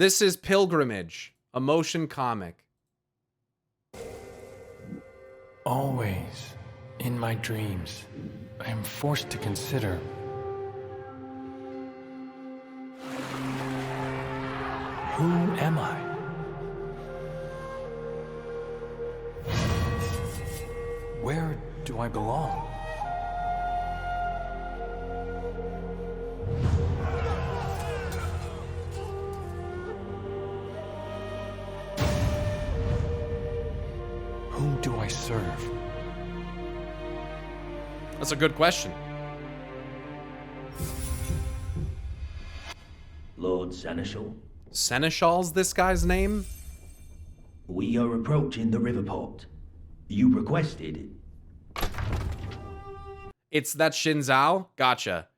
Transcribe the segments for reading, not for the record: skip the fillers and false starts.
This is Pilgrimage, a motion comic. Always, in my dreams, I am forced to consider who am I? Where do I belong? Whom do I serve? That's a good question. Lord Seneschal, Seneschal's this guy's name? we are approaching the riverport. You requested. It's that Xin Zhao? Gotcha.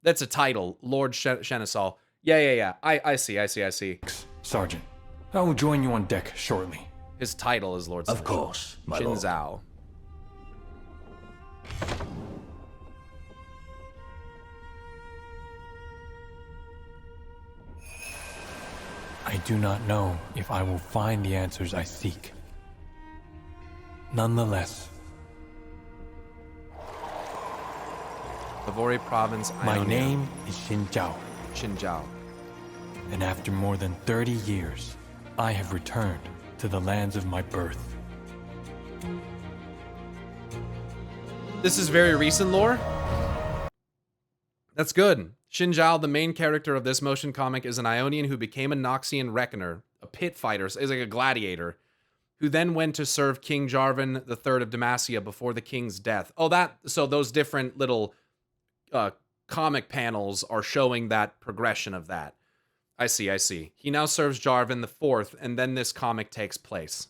That's a title, Lord Seneschal. Yeah. I see. Sergeant, I will join you on deck shortly. His title is Lord Seneschal. Of course, my Xin lord. Zhao. I do not know if I will find the answers I seek. Nonetheless, Lavori Province, my Ionia. name is Xin Zhao, Xin Zhao. and after more than 30 years, I have returned to the lands of my birth. This is very recent lore? That's good. Xin Zhao, the main character of this motion comic, is an Ionian who became a Noxian reckoner, a pit fighter, is like a gladiator, who then went to serve King Jarvan III of Demacia before the king's death. So those different little comic panels are showing that progression of that. I see. He now serves Jarvan IV, and then this comic takes place.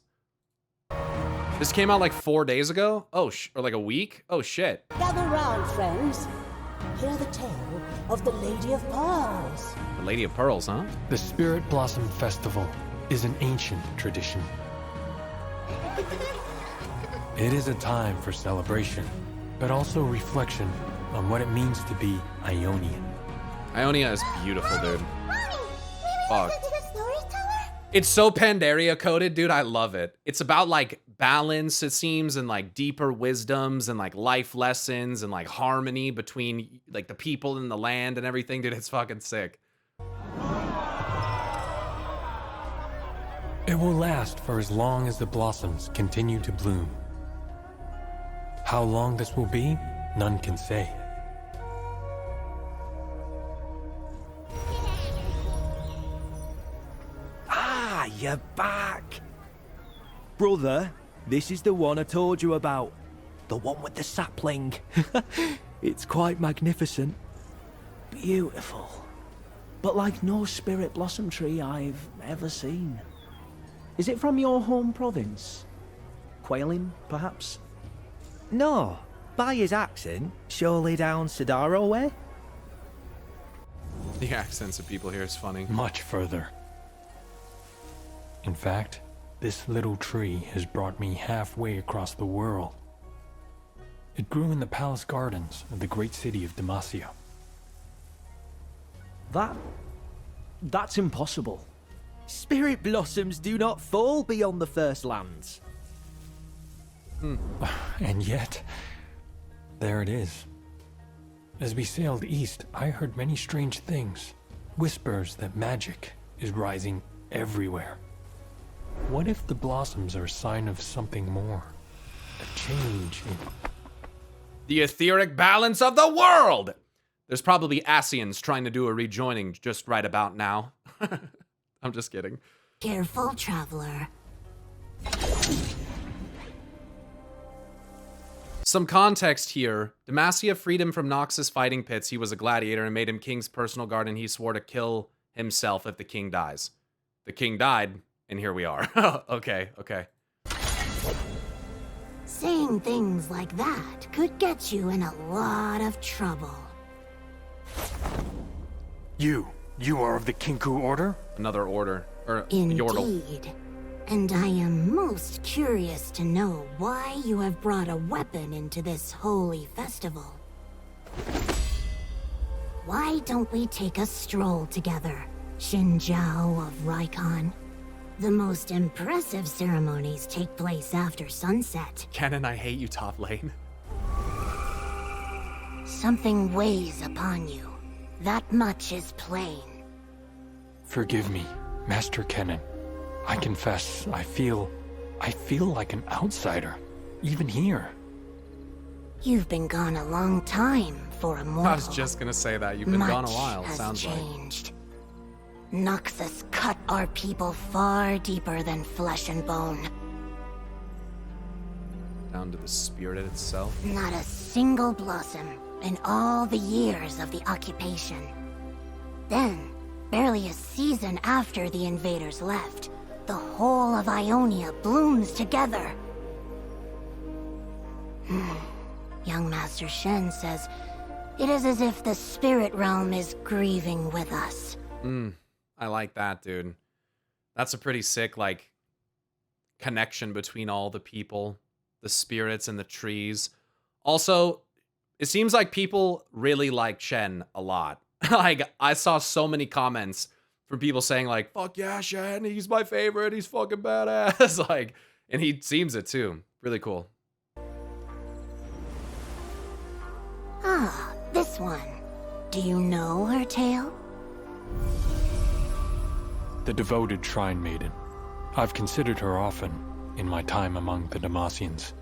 This came out like 4 days ago? or like a week? Oh, shit. Gather round, friends. Hear the tale of the Lady of Pearls. The Lady of Pearls, huh? The Spirit Blossom Festival is an ancient tradition. It is a time for celebration, but also reflection on what it means to be Ionian. Ionia is beautiful, dude. Fuck. Listen to the storyteller? It's so Pandaria coded, dude. I love it. It's about like balance, it seems, and like deeper wisdoms and like life lessons and like harmony between like the people and the land and everything, dude. It's fucking sick. It will last for as long as the blossoms continue to bloom. How long this will be, none can say. Ah, you're back! Brother, this is the one I told you about. The one with the sapling. It's quite magnificent. Beautiful. But like no spirit blossom tree I've ever seen. Is it from your home province? Quailing, perhaps? No. By his accent, surely down Sidaro way? The accents of people here is funny. Much further. In fact, this little tree has brought me halfway across the world. It grew in the palace gardens of the great city of Demacia. That's impossible. Spirit blossoms do not fall beyond the first lands. And yet, there it is. As we sailed east, I heard many strange things. Whispers that magic is rising everywhere. What if the blossoms are a sign of something more? A change in... The etheric balance of the world! There's probably Asians trying to do a rejoining just right about now. I'm just kidding. Careful, traveler. Some context here. Demacia freed him from Noxus fighting pits. He was a gladiator and made him king's personal guard, and he swore to kill himself if the king dies. The king died, and here we are. Okay. Saying things like that could get you in a lot of trouble. You are of the Kinku Order? Another order. Or Yordle. Indeed. And I am most curious to know why you have brought a weapon into this holy festival. Why don't we take a stroll together? Xin Zhao of Rykon. The most impressive ceremonies take place after sunset. Kennen, I hate you top lane. Something weighs upon you. That much is plain. Forgive me, Master Kennen. I confess, I feel like an outsider, even here. You've been gone a long time for a mortal. I was just gonna say that. You've been gone a while, has sounds changed. Noxus cut our people far deeper than flesh and bone. Down to the spirit itself. Not a single blossom in all the years of the occupation. Then, barely a season after the invaders left, the whole of Ionia blooms together. Young Master Shen says it is as if the spirit realm is grieving with us. I like that, dude. That's a pretty sick, like, connection between all the people, the spirits and the trees. Also, it seems like people really like Shen a lot. Like, I saw so many comments from people saying, like, fuck yeah, Shen, he's my favorite, he's fucking badass. Like, and he seems it too. Really cool. Ah, this one. Do you know her tale? The devoted Shrine Maiden. I've considered her often in my time among the Demacians.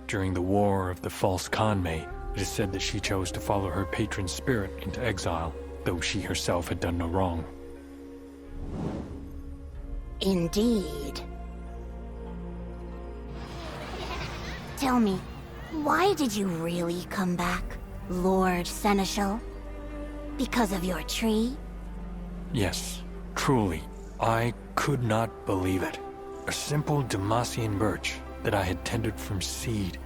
During the War of the False Kanmei, it is said that she chose to follow her patron's spirit into exile, though she herself had done no wrong. Indeed. Tell me, why did you really come back, Lord Seneschal? Because of your tree? Yes, truly, I could not believe it. A simple Demacian birch that I had tended from seed.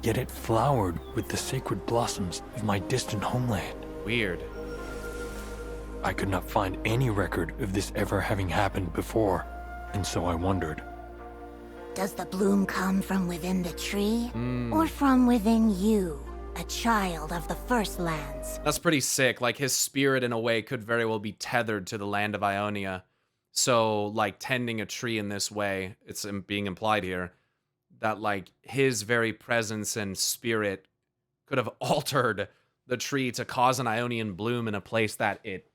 Yet it flowered with the sacred blossoms of my distant homeland. Weird. I could not find any record of this ever having happened before, and so I wondered. Does the bloom come from within the tree, or from within you, a child of the First Lands? That's pretty sick. Like, his spirit, in a way, could very well be tethered to the land of Ionia. So, like, tending a tree in this way, it's being implied here, that, like, his very presence and spirit could have altered the tree to cause an Ionian bloom in a place that it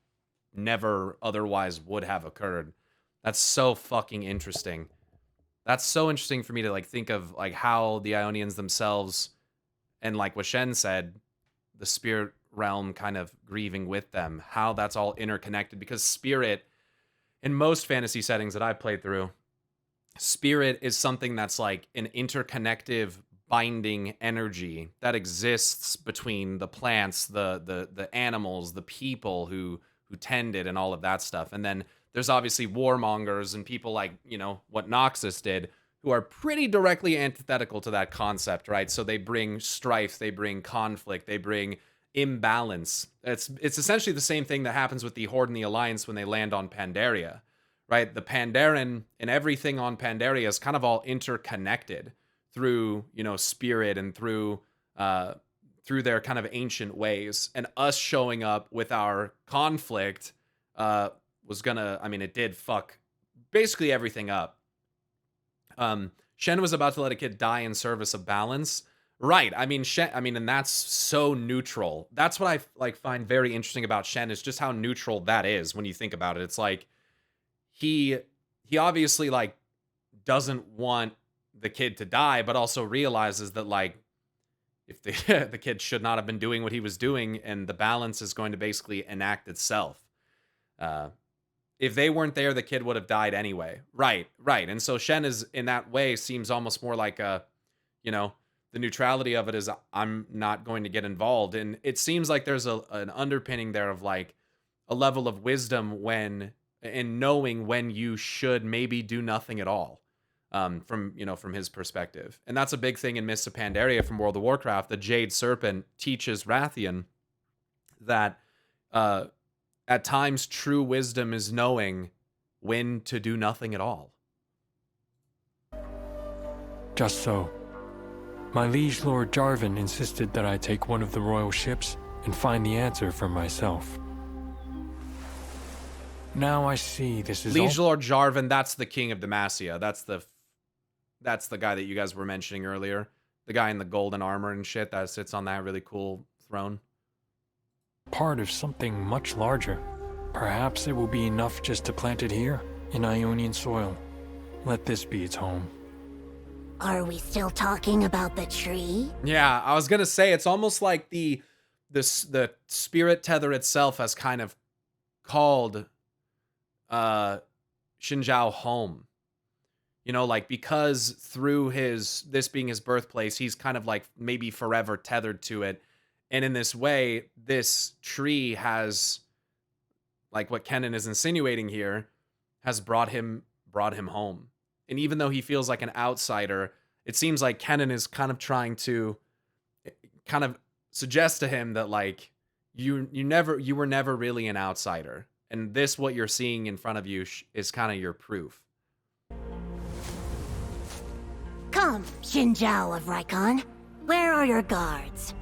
never otherwise would have occurred. That's so fucking interesting. That's so interesting for me to, like, think of, like, how the Ionians themselves, and like what Shen said, the spirit realm kind of grieving with them, how that's all interconnected. Because spirit, in most fantasy settings that I've played through, spirit is something that's like an interconnective binding energy that exists between the plants, the animals, the people who tend it, and all of that stuff. And then there's obviously warmongers and people like, you know, what Noxus did, who are pretty directly antithetical to that concept, right? So they bring strife, they bring conflict, they bring imbalance. It's essentially the same thing that happens with the Horde and the Alliance when they land on Pandaria, right? The Pandaren and everything on Pandaria is kind of all interconnected through, you know, spirit and through their kind of ancient ways. And us showing up with our conflict was gonna, I mean, it did fuck basically everything up. Shen was about to let a kid die in service of balance. Right. I mean, and that's so neutral. That's what I like find very interesting about Shen, is just how neutral that is when you think about it. It's like he obviously like doesn't want the kid to die, but also realizes that like if the kid should not have been doing what he was doing, and the balance is going to basically enact itself. If they weren't there, the kid would have died anyway. Right. And so Shen is, in that way, seems almost more like a, you know, the neutrality of it is, I'm not going to get involved. And it seems like there's an underpinning there of like a level of wisdom in knowing when you should maybe do nothing at all, from his perspective. And that's a big thing in Mists of Pandaria from World of Warcraft. The Jade Serpent teaches Rathian that, at times, true wisdom is knowing when to do nothing at all. Just so. My liege Lord Jarvan insisted that I take one of the royal ships and find the answer for myself. Now I see this is Liege all... Lord Jarvan, that's the king of Demacia. That's the guy that you guys were mentioning earlier. The guy in the golden armor and shit that sits on that really cool throne. part of something much larger. Perhaps it will be enough just to plant it here, in Ionian soil. Let this be its home. Are we still talking about the tree? Yeah, I was gonna say it's almost like the spirit tether itself has kind of called Xin Zhao home. You know, like because through this being his birthplace, he's kind of like maybe forever tethered to it. And in this way, this tree has, like what Kennen is insinuating here, has brought him home. And even though he feels like an outsider, it seems like Kennen is kind of trying to kind of suggest to him that like you were never really an outsider. And this, what you're seeing in front of you, is kind of your proof. Come, Xin Zhao of Raikon. Where are your guards?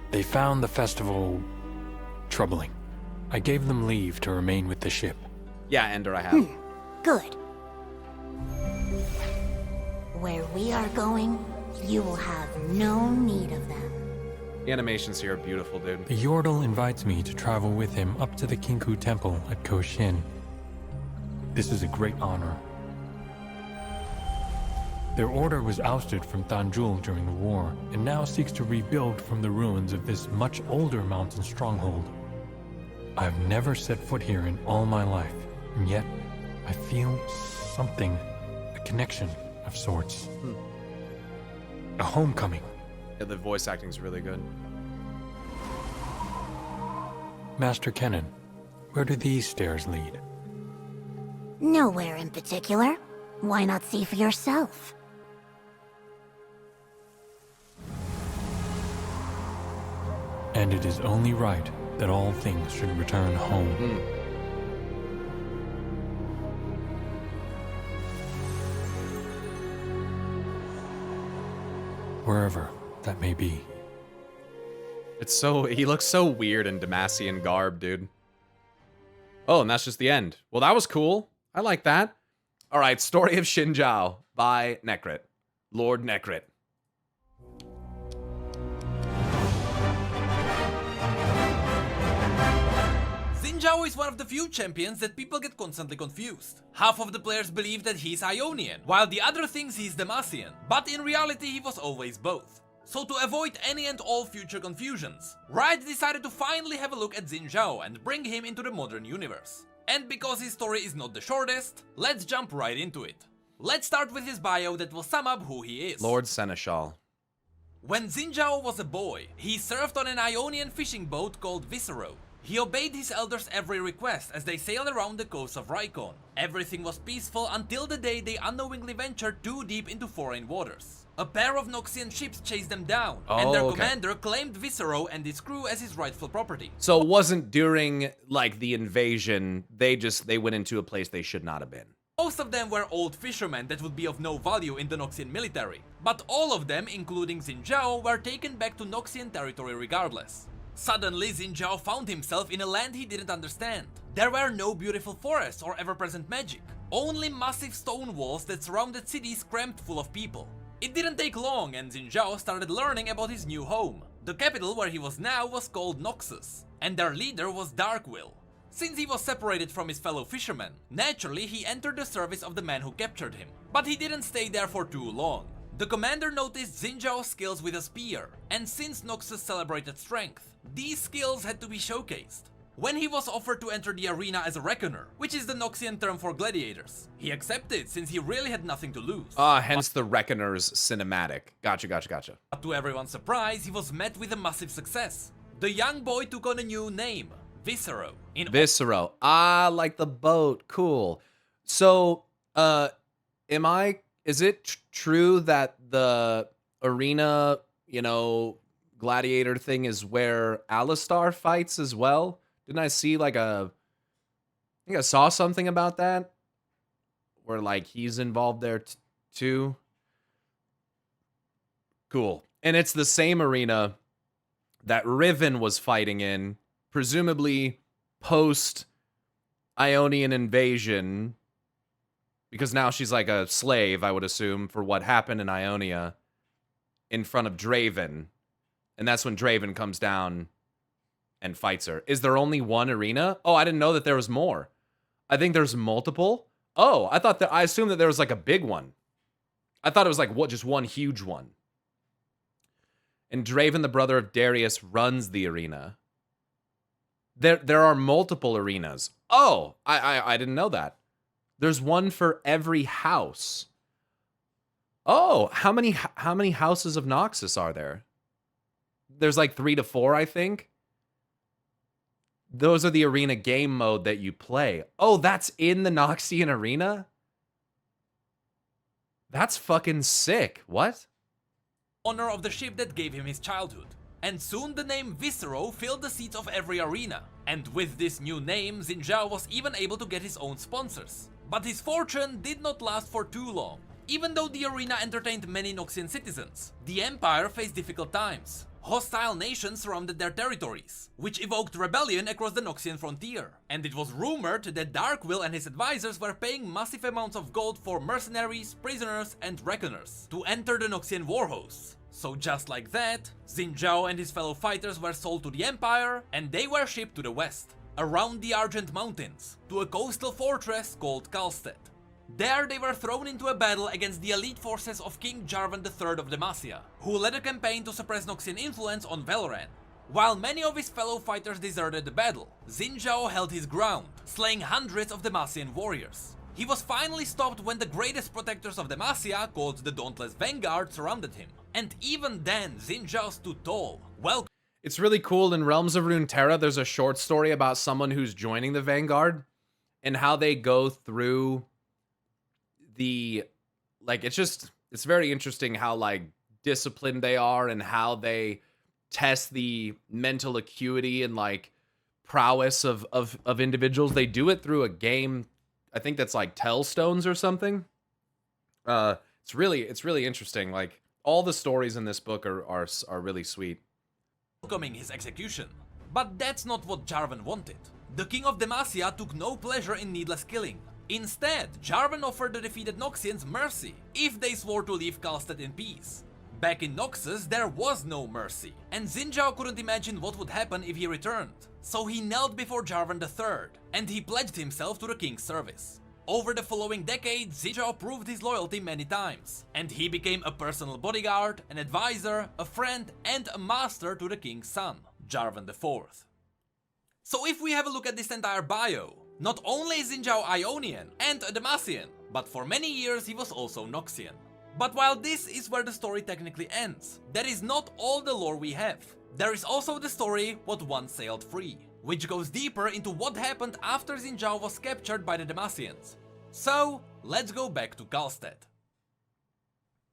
They found the festival troubling. I gave them leave to remain with the ship. Yeah, Ender, I have. Good. Where we are going, you will have no need of them. The animations here are beautiful, dude. The Yordle invites me to travel with him up to the Kinku Temple at Koshin. This is a great honor. Their order was ousted from Tanjul during the war, and now seeks to rebuild from the ruins of this much older mountain stronghold. I've never set foot here in all my life, and yet I feel something, a connection of sorts. A homecoming. Yeah, the voice acting is really good. Master Kennen, where do these stairs lead? Nowhere in particular. Why not see for yourself? And it is only right that all things should return home. Wherever that may be. He looks so weird in Demacian garb, dude. Oh, and that's just the end. Well, that was cool. I like that. All right, Story of Xin Zhao by Necrit. Lord Necrit. Xin Zhao is one of the few champions that people get constantly confused. Half of the players believe that he's Ionian, while the other thinks he's Demacian, but in reality he was always both. So to avoid any and all future confusions, Riot decided to finally have a look at Xin Zhao and bring him into the modern universe. And because his story is not the shortest, let's jump right into it. Let's start with his bio that will sum up who he is. Lord Seneschal. When Xin Zhao was a boy, he served on an Ionian fishing boat called Viscero. He obeyed his elders' every request as they sailed around the coast of Raikon. Everything was peaceful until the day they unknowingly ventured too deep into foreign waters. A pair of Noxian ships chased them down, and their commander claimed Viscero and his crew as his rightful property. So it wasn't during, like, the invasion. They went into a place they should not have been. Most of them were old fishermen that would be of no value in the Noxian military, but all of them, including Xin Zhao, were taken back to Noxian territory regardless. Suddenly, Xin Zhao found himself in a land he didn't understand. There were no beautiful forests or ever-present magic, only massive stone walls that surrounded cities crammed full of people. It didn't take long and Xin Zhao started learning about his new home. The capital where he was now was called Noxus, and their leader was Darkwill. Since he was separated from his fellow fishermen, naturally he entered the service of the man who captured him. But he didn't stay there for too long. The commander noticed Xin Zhao's skills with a spear, and since Noxus celebrated strength, these skills had to be showcased. When he was offered to enter the arena as a reckoner, which is the Noxian term for gladiators, he accepted since he really had nothing to lose. Hence the Reckoner's cinematic. Gotcha. But to everyone's surprise, he was met with a massive success. The young boy took on a new name, Viscero. Viscero. Like the boat. Cool. So, is it true that the arena, gladiator thing is where Alistar fights as well? Didn't I see I think I saw something about that? Where like he's involved there too? Cool. And it's the same arena that Riven was fighting in, presumably post Ionian invasion, because now she's like a slave, I would assume, for what happened in Ionia in front of Draven. And that's when Draven comes down and fights her. Is there only one arena? Oh, I didn't know that there was more. I think there's multiple. Oh, I assumed that there was like a big one. I thought it was like just one huge one. And Draven, the brother of Darius, runs the arena. There are multiple arenas. Oh, I didn't know that. There's one for every house. Oh, how many houses of Noxus are there? There's like 3 to 4, I think. Those are the arena game mode that you play. Oh, that's in the Noxian arena? That's fucking sick. What? Honor of the ship that gave him his childhood. And soon the name Viscero filled the seats of every arena. And with this new name, Xin Zhao was even able to get his own sponsors. But his fortune did not last for too long. Even though the arena entertained many Noxian citizens, the Empire faced difficult times. Hostile nations surrounded their territories, which evoked rebellion across the Noxian frontier. And it was rumored that Darkwill and his advisors were paying massive amounts of gold for mercenaries, prisoners, and reckoners to enter the Noxian warhosts. So just like that, Xin Zhao and his fellow fighters were sold to the Empire, and they were shipped to the west, around the Argent Mountains, to a coastal fortress called Kalstedt. There they were thrown into a battle against the elite forces of King Jarvan IV of Demacia, who led a campaign to suppress Noxian influence on Valoran. While many of his fellow fighters deserted the battle, Xin Zhao held his ground, slaying hundreds of Demacian warriors. He was finally stopped when the greatest protectors of Demacia, called the Dauntless Vanguard, surrounded him. And even then, Xin Zhao stood tall, well. It's really cool. In Realms of Runeterra, there's a short story about someone who's joining the Vanguard and how they go through it's very interesting how like disciplined they are and how they test the mental acuity and like prowess of individuals. They do it through a game, I think that's like Tellstones or something. It's really interesting. Like all the stories in this book are really sweet. Welcoming his execution. But that's not what Jarvan wanted. The king of Demacia took no pleasure in needless killing. Instead, Jarvan offered the defeated Noxians mercy if they swore to leave Kalstedt in peace. Back in Noxus, there was no mercy, and Xin Zhao couldn't imagine what would happen if he returned. So he knelt before Jarvan III, and he pledged himself to the king's service. Over the following decade, Xin Zhao proved his loyalty many times, and he became a personal bodyguard, an advisor, a friend, and a master to the king's son, Jarvan IV. So if we have a look at this entire bio, not only is Xin Zhao Ionian and a Demacian, but for many years he was also Noxian. But while this is where the story technically ends, that is not all the lore we have. There is also the story What Once Sailed Free, which goes deeper into what happened after Xin Zhao was captured by the Demacians. So, let's go back to Kalstedt.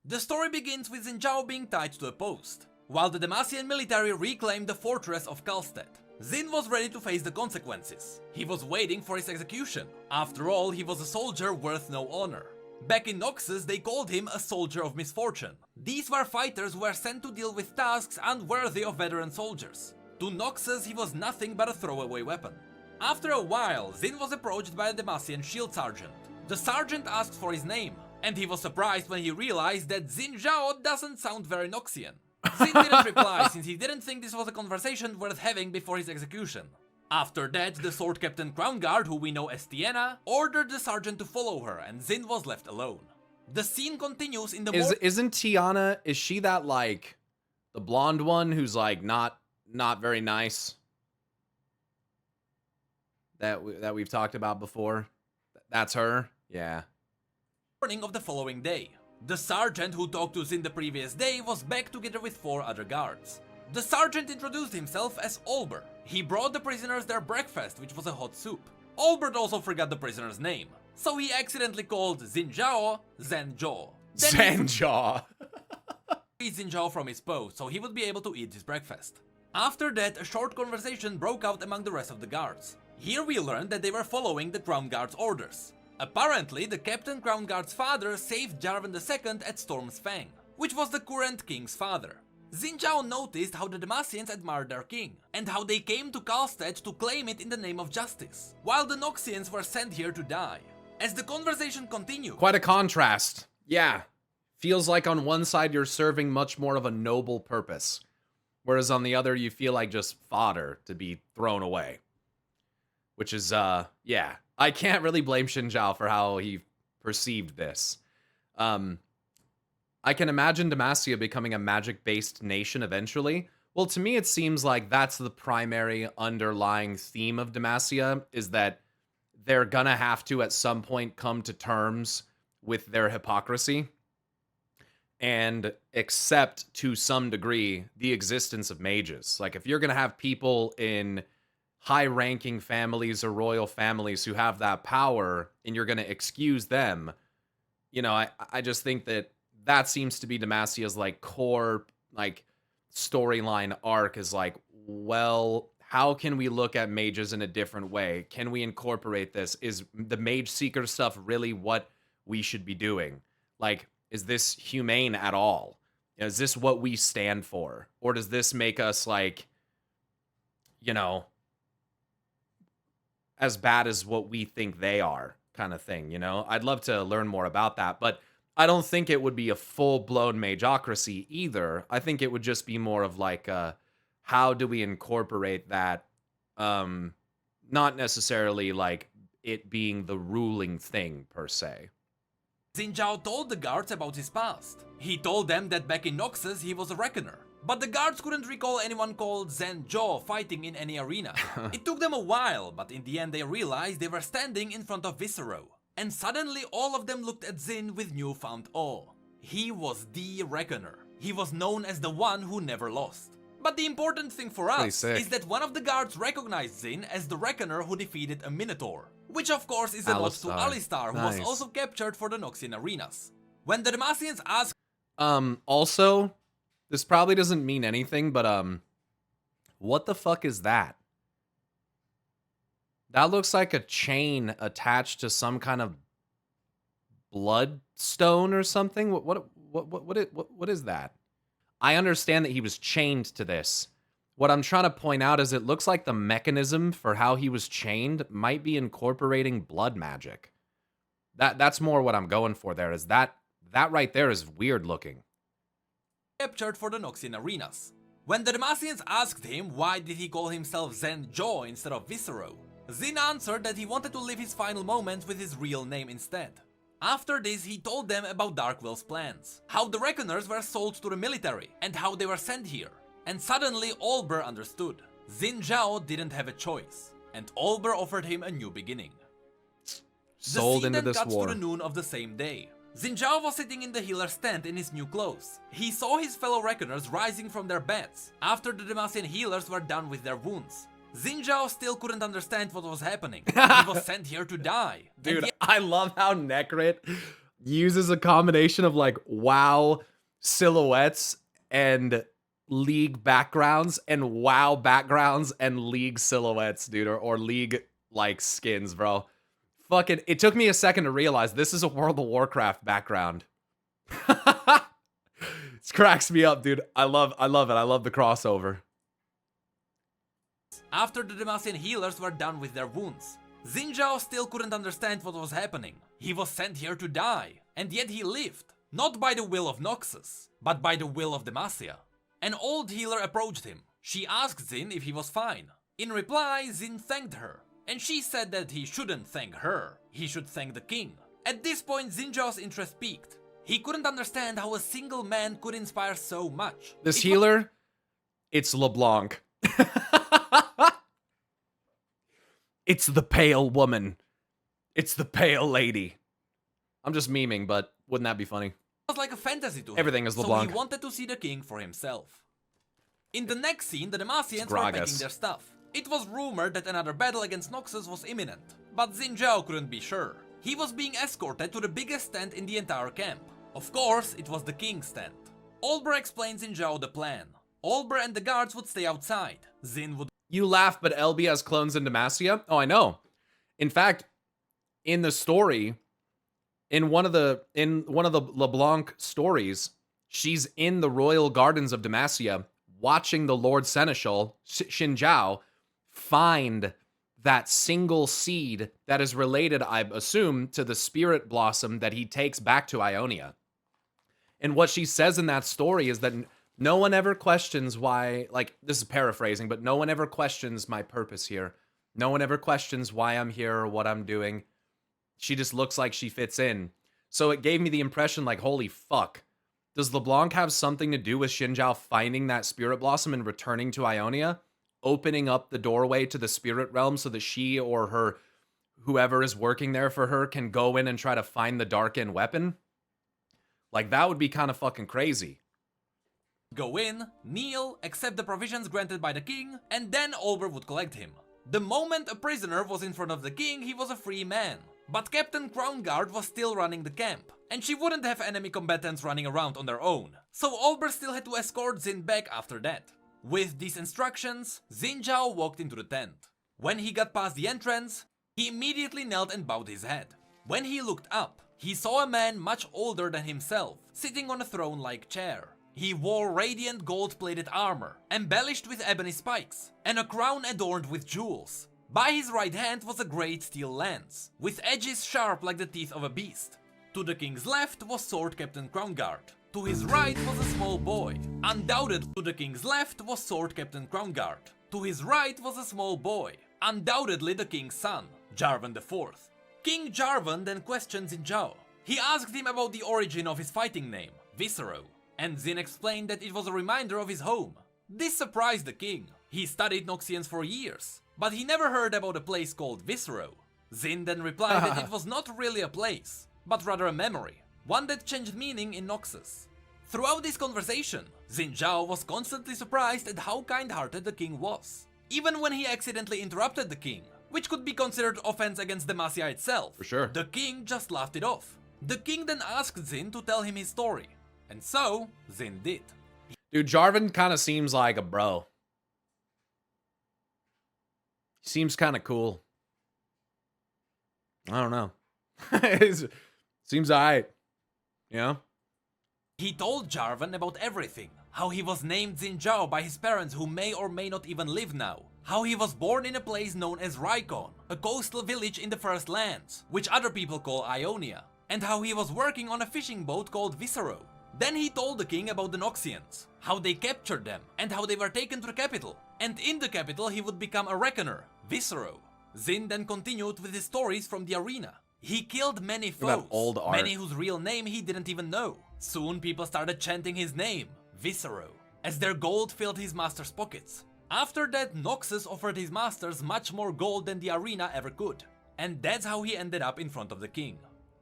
The story begins with Xin Zhao being tied to a post, while the Demacian military reclaimed the fortress of Kalstedt. Xin was ready to face the consequences. He was waiting for his execution. After all, he was a soldier worth no honor. Back in Noxus, they called him a soldier of misfortune. These were fighters who were sent to deal with tasks unworthy of veteran soldiers. To Noxus, he was nothing but a throwaway weapon. After a while, Xin was approached by a Demacian shield sergeant. The sergeant asked for his name, and he was surprised when he realized that Xin Zhao doesn't sound very Noxian. Xin didn't reply since he didn't think this was a conversation worth having before his execution. After that, the sword captain Crown Guard, who we know as Tiana, ordered the sergeant to follow her, and Xin was left alone. The scene continues in the Isn't Tiana, is she that like the blonde one who's like not very nice? That we've talked about before? That's her? Yeah. Morning of the following day. The sergeant who talked to Xin the previous day was back together with 4 other guards. The sergeant introduced himself as Olber. He brought the prisoners their breakfast, which was a hot soup. Olbert also forgot the prisoner's name, so he accidentally called Xin Zhao Zhenjiao. Zhenjiao. He freed Xin Zhao from his post, so he would be able to eat his breakfast. After that, a short conversation broke out among the rest of the guards. Here we learned that they were following the Crown Guard's orders. Apparently, the Captain Crown Guard's father saved Jarvan II at Storm's Fang, which was the current king's father. Xin Zhao noticed how the Demacians admired their king, and how they came to Karlstead to claim it in the name of justice, while the Noxians were sent here to die. As the conversation continued... Quite a contrast. Yeah. Feels like on one side you're serving much more of a noble purpose, whereas on the other you feel like just fodder to be thrown away. Which is, yeah. I can't really blame Xin Zhao for how he perceived this. I can imagine Demacia becoming a magic-based nation eventually. Well, to me it seems like that's the primary underlying theme of Demacia, is that they're gonna have to at some point come to terms with their hypocrisy and accept to some degree the existence of mages. Like, if you're gonna have people in high-ranking families or royal families who have that power and you're gonna excuse them, you know, I just think that seems to be Demacia's like core like storyline arc, is like, well, how can we look at mages in a different way? Can we incorporate this? Is the mage seeker stuff really what we should be doing? Like, is this humane at all? Is this what we stand for? Or does this make us like, you know, as bad as what we think they are, kind of thing, you know? I'd love to learn more about that, but I don't think it would be a full-blown mageocracy either. I think it would just be more of like, how do we incorporate that? Not necessarily like it being the ruling thing, per se. Xin Zhao told the guards about his past. He told them that back in Noxus he was a reckoner. But the guards couldn't recall anyone called Xin Zhao fighting in any arena. It took them a while, but in the end they realized they were standing in front of Viscero. And suddenly all of them looked at Xin with newfound awe. He was the Reckoner. He was known as the one who never lost. But the important thing for us is that one of the guards recognized Xin as the Reckoner who defeated a Minotaur. Which of course is a nod to Alistar, who was also captured for the Noxian arenas. When the Demacians asked... Also, this probably doesn't mean anything, but what the fuck is that? That looks like a chain attached to some kind of bloodstone or something. What is that? I understand that he was chained to this. What I'm trying to point out is it looks like the mechanism for how he was chained might be incorporating blood magic. That's more what I'm going for there. Is that right there is weird looking. Captured for the Noxian arenas. When the Demacians asked him why did he call himself Xin Zhao instead of Viscero, Xin answered that he wanted to live his final moments with his real name instead. After this, he told them about Darkwell's plans, how the Reckoners were sold to the military, and how they were sent here. And suddenly Olber understood. Xin Zhao didn't have a choice, and Olber offered him a new beginning. Sold into this war. The scene then cuts to the noon of the same day. Xin Zhao was sitting in the healer's tent in his new clothes. He saw his fellow Reckoners rising from their beds, after the Demacian healers were done with their wounds. Xin Zhao still couldn't understand what was happening. He was sent here to die. Dude, I love how Necrit uses a combination of like WoW silhouettes and League backgrounds and WoW backgrounds and League silhouettes, dude, or League like skins, bro. Fucking, it took me a second to realize this is a World of Warcraft background. This cracks me up, dude. I love it. I love the crossover. After the Demacian healers were done with their wounds, Xin Zhao still couldn't understand what was happening. He was sent here to die, and yet he lived. Not by the will of Noxus, but by the will of Demacia. An old healer approached him. She asked Xin if he was fine. In reply, Xin thanked her, and she said that he shouldn't thank her, he should thank the king. At this point, Xin Zhao's interest peaked. He couldn't understand how a single man could inspire so much. This healer, it's LeBlanc. It's the pale woman. It's the pale lady. I'm just memeing, but wouldn't that be funny? It was like a fantasy to him. Everything is LeBlanc. So he wanted to see the king for himself. In the next scene, the Demacians were packing their stuff. It was rumored that another battle against Noxus was imminent, but Xin Zhao couldn't be sure. He was being escorted to the biggest tent in the entire camp. Of course, it was the king's tent. Olber explained Xin Zhao the plan. Olber and the guards would stay outside. Xin would... You laugh, but LB has clones in Demacia? Oh, I know. In fact, in the story, in one of the LeBlanc stories, She's in the royal gardens of Demacia watching the Lord Seneschal, Xin Zhao, find that single seed that is related, I assume, to the spirit blossom that he takes back to Ionia. And what she says in that story is that no one ever questions why, like, this is paraphrasing, but no one ever questions my purpose here. No one ever questions why I'm here or what I'm doing. She just looks like she fits in. So it gave me the impression, like, holy fuck. Does LeBlanc have something to do with Xin Zhao finding that spirit blossom and returning to Ionia? Opening up the doorway to the spirit realm so that she or her, whoever is working there for her, can go in and try to find the dark end weapon? Like, that would be kind of fucking crazy. Go in, kneel, accept the provisions granted by the king, and then Olber would collect him. The moment a prisoner was in front of the king, he was a free man. But Captain Crownguard was still running the camp, and she wouldn't have enemy combatants running around on their own. So Olber still had to escort Xin back after that. With these instructions, Xin Zhao walked into the tent. When he got past the entrance, he immediately knelt and bowed his head. When he looked up, he saw a man much older than himself, sitting on a throne-like chair. He wore radiant gold-plated armor, embellished with ebony spikes, and a crown adorned with jewels. By his right hand was a great steel lance, with edges sharp like the teeth of a beast. To the king's left was Sword Captain Crownguard. To his right was a small boy. Undoubtedly, to the king's left was Sword Captain Crownguard. To his right was a small boy. Undoubtedly the king's son, Jarvan IV. King Jarvan then questioned Xin Zhao. He asked him about the origin of his fighting name, Viscero, and Xin explained that it was a reminder of his home. This surprised the king. He studied Noxians for years, but he never heard about a place called Viscero. Xin then replied that it was not really a place, but rather a memory, one that changed meaning in Noxus. Throughout this conversation, Xin Zhao was constantly surprised at how kind-hearted the king was. Even when he accidentally interrupted the king, which could be considered offense against Demacia itself, For sure. the king just laughed it off. The king then asked Xin to tell him his story, and so Xin did. Dude, Jarvan kind of seems like a bro. He seems kind of cool. I don't know. Seems alright. You know? He told Jarvan about everything. How he was named Xin Zhao by his parents who may or may not even live now. How he was born in a place known as Rykon, a coastal village in the First Lands, which other people call Ionia. And how he was working on a fishing boat called Viscero. Then he told the king about the Noxians, how they captured them, and how they were taken to the capital. And in the capital he would become a reckoner, Viscero. Xin then continued with his stories from the arena. He killed many foes, old art. many whose real name he didn't even know. Soon people started chanting his name, Viscero, as their gold filled his master's pockets. After that, Noxus offered his masters much more gold than the arena ever could. And that's how he ended up in front of the king.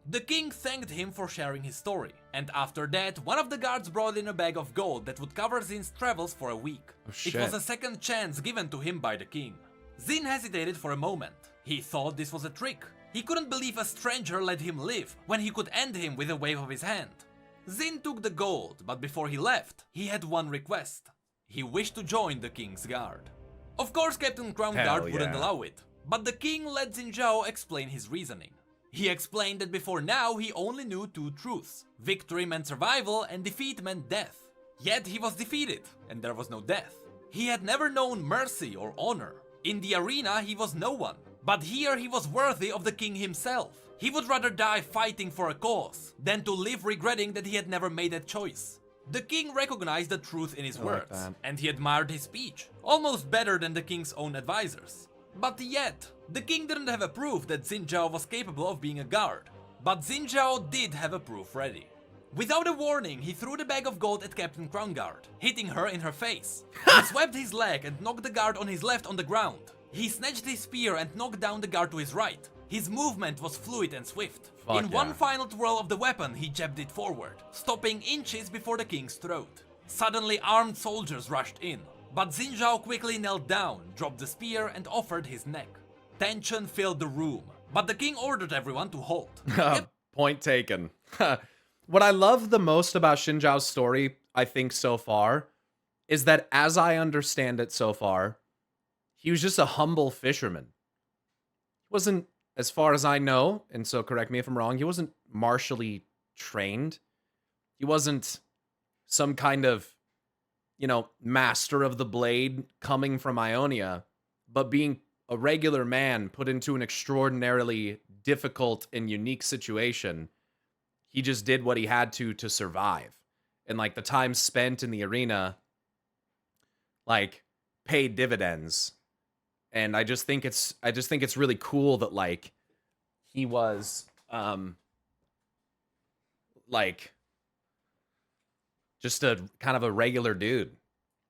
The king thanked him for sharing his story, and after that, one of the guards brought in a bag of gold that would cover Xin's travels for a week. Oh, shit. It was a second chance given to him by the king. Xin hesitated for a moment. He thought this was a trick. He couldn't believe a stranger let him live when he could end him with a wave of his hand. Xin took the gold, but before he left, he had one request. He wished to join the king's guard. Of course, Captain Crownguard wouldn't allow it, but the king let Xin Zhao explain his reasoning. He explained that before now he only knew two truths. Victory meant survival and defeat meant death. Yet he was defeated, and there was no death. He had never known mercy or honor. In the arena he was no one, but here he was worthy of the king himself. He would rather die fighting for a cause than to live regretting that he had never made that choice. The king recognized the truth in his words, and he admired his speech, almost better than the king's own advisors. But yet, the king didn't have a proof that Xin Zhao was capable of being a guard. But Xin Zhao did have a proof ready. Without a warning, he threw the bag of gold at Captain Crownguard, hitting her in her face. He swept his leg and knocked the guard on his left on the ground. He snatched his spear and knocked down the guard to his right. His movement was fluid and swift. In one final twirl of the weapon, he jabbed it forward, stopping inches before the king's throat. Suddenly, armed soldiers rushed in. But Xin Zhao quickly knelt down, dropped the spear, and offered his neck. Tension filled the room, but the king ordered everyone to halt. Point taken. What I love the most about Xin Zhao's story, I think, so far, is that as I understand it so far, he was just a humble fisherman. He wasn't, as far as I know, and so correct me if I'm wrong, he wasn't martially trained. He wasn't some kind of, you know, master of the blade coming from Ionia, but being a regular man put into an extraordinarily difficult and unique situation. He just did what he had to survive. And like the time spent in the arena, like, paid dividends. And I just think it's really cool that like he was like just a kind of a regular dude.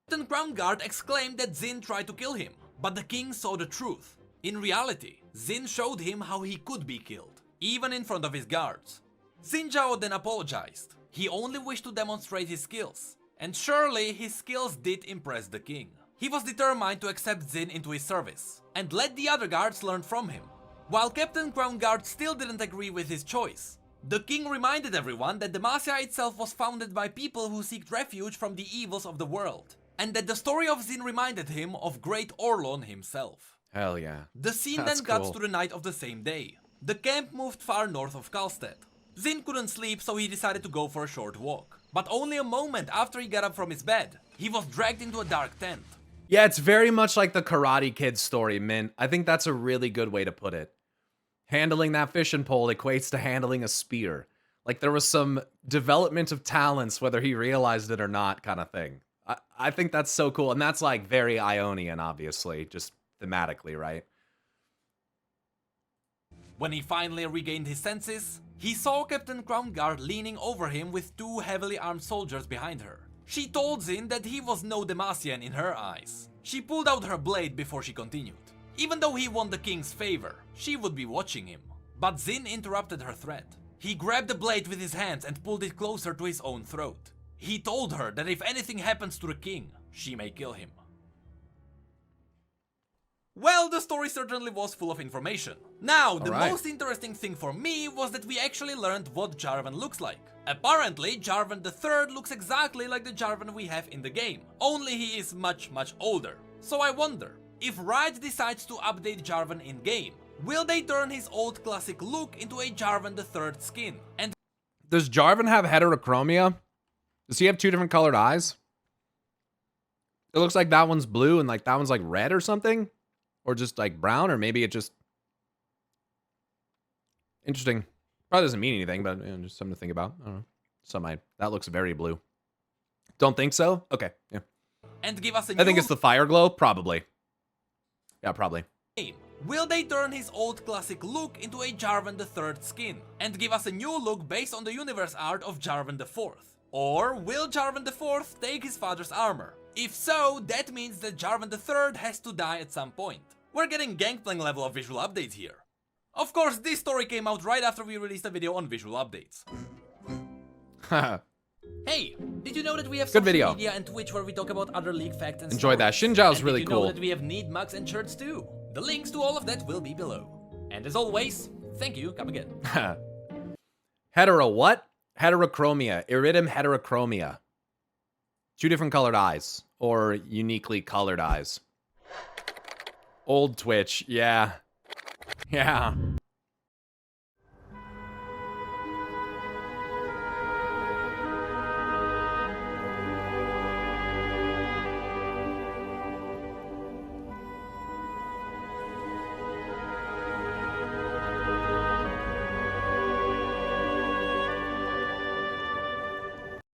Captain Crownguard exclaimed that Xin tried to kill him, but the king saw the truth. In reality, Xin showed him how he could be killed, even in front of his guards. Xin Zhao then apologized. He only wished to demonstrate his skills, and surely his skills did impress the king. He was determined to accept Xin into his service, and let the other guards learn from him. While Captain Crownguard still didn't agree with his choice, the king reminded everyone that Demacia itself was founded by people who seek refuge from the evils of the world, and that the story of Xin reminded him of Great Orlon himself. Hell yeah. The scene That's then cool. cuts to the night of the same day. The camp moved far north of Karlstead. Xin couldn't sleep, so he decided to go for a short walk. But only a moment after he got up from his bed, he was dragged into a dark tent. Yeah, it's very much like the Karate Kid story, Mint. I think that's a really good way to put it. Handling that fishing pole equates to handling a spear. Like there was some development of talents, whether he realized it or not, kind of thing. I think that's so cool. And that's like very Ionian, obviously, just thematically, right? When he finally regained his senses, he saw Captain Crownguard leaning over him with two heavily armed soldiers behind her. She told Xin that he was no Demacian in her eyes. She pulled out her blade before she continued. Even though he won the king's favor, she would be watching him. But Xin interrupted her threat. He grabbed the blade with his hands and pulled it closer to his own throat. He told her that if anything happens to the king, she may kill him. Well, the story certainly was full of information. Now, the most interesting thing for me was that we actually learned what Jarvan looks like. Apparently, Jarvan III looks exactly like the Jarvan we have in the game, only he is much older. So I wonder, if Riot decides to update Jarvan in-game, will they turn his old classic look into a Jarvan III skin? And Does Jarvan have heterochromia? Does he have two different colored eyes? It looks like that one's blue and like that one's like red or something. Or just like brown, or maybe it just... Interesting. Probably doesn't mean anything, but you know, just something to think about. I don't know. That looks very blue. Don't think so? Okay, yeah. And give us a I think it's the fire glow? Probably. Yeah, probably. Will they turn his old classic look into a Jarvan III skin, and give us a new look based on the universe art of Jarvan IV? Or will Jarvan IV take his father's armor? If so, that means that Jarvan III has to die at some point. We're getting Gangplank level of visual updates here. Of course, this story came out right after we released a video on visual updates. Hey, did you know that we have Good social video. media and Twitch where we talk about other league facts and Enjoyed that. stories? Xin Zhao's And really did you know cool. that we have need mugs and shirts too? The links to all of that will be below. And as always, thank you, come again. Hetero what? Heterochromia. Iridium heterochromia. Two different colored eyes. Or uniquely colored eyes. Old Twitch, yeah. Yeah.